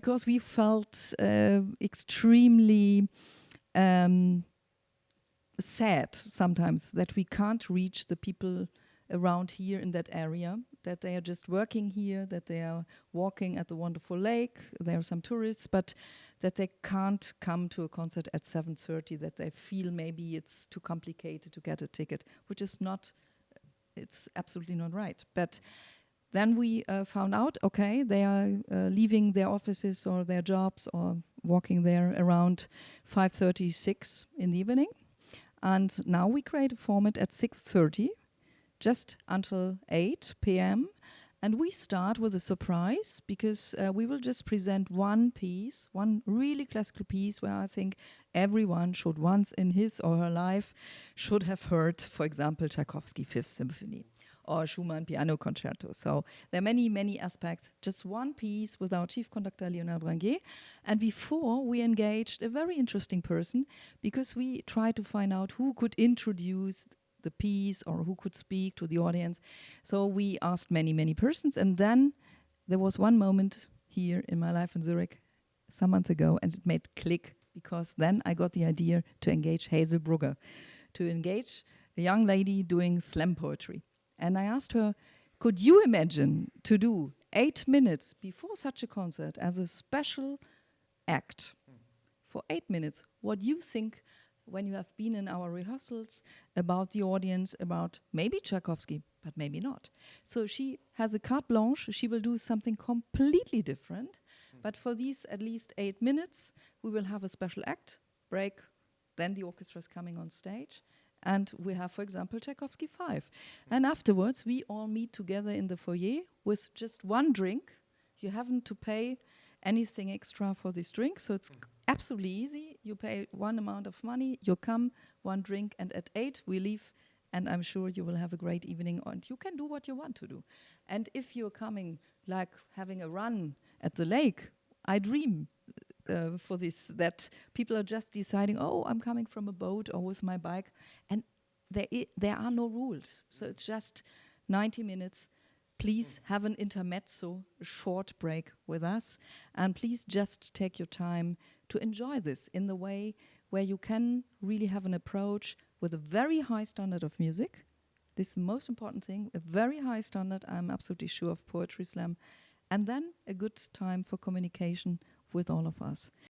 because we felt extremely sad sometimes that we can't reach the people around here in that area, that they are just working here, that they are walking at the wonderful lake, there are some tourists, but that they can't come to a concert at 7:30, that they feel maybe it's too complicated to get a ticket, which is not, it's absolutely not right. But then we found out, okay, they are leaving their offices or their jobs or walking there around 5:36 in the evening. And now we create a format at 6:30, just until 8 p.m. And we start with a surprise, because we will just present one piece, one really classical piece where I think everyone should once in his or her life should have heard, for example, Tchaikovsky Fifth Symphony or Schumann Piano Concerto. So there are many, many aspects. Just one piece with our chief conductor, Leonard Branguet. And before, we engaged a very interesting person, because we tried to find out who could introduce the piece or who could speak to the audience. So we asked many, many persons. And then there was one moment here in my life in Zurich some months ago, and it made click, because then I got the idea to engage Hazel Brugger, to engage a young lady doing slam poetry. And I asked her, could you imagine to do 8 minutes before such a concert as a special act for 8 minutes? What you think when you have been in our rehearsals about the audience, about maybe Tchaikovsky, but maybe not. So she has a carte blanche. She will do something completely different. But for these at least 8 minutes, we will have a special act, break, then the orchestra is coming on stage. And we have, for example, Tchaikovsky 5. And afterwards, we all meet together in the foyer with just one drink. You haven't to pay anything extra for this drink, so it's absolutely easy. You pay one amount of money, you come, one drink, and at 8 we leave, and I'm sure you will have a great evening, and you can do what you want to do. And if you're coming, like having a run at the lake, I dream for this, that people are just deciding, oh, I'm coming from a boat or with my bike, and there are no rules. So it's just 90 minutes. Please have an intermezzo, a short break with us, and please just take your time to enjoy this in the way where you can really have an approach with a very high standard of music. This is the most important thing, a very high standard, I'm absolutely sure, of Poetry Slam, and then a good time for communication with all of us.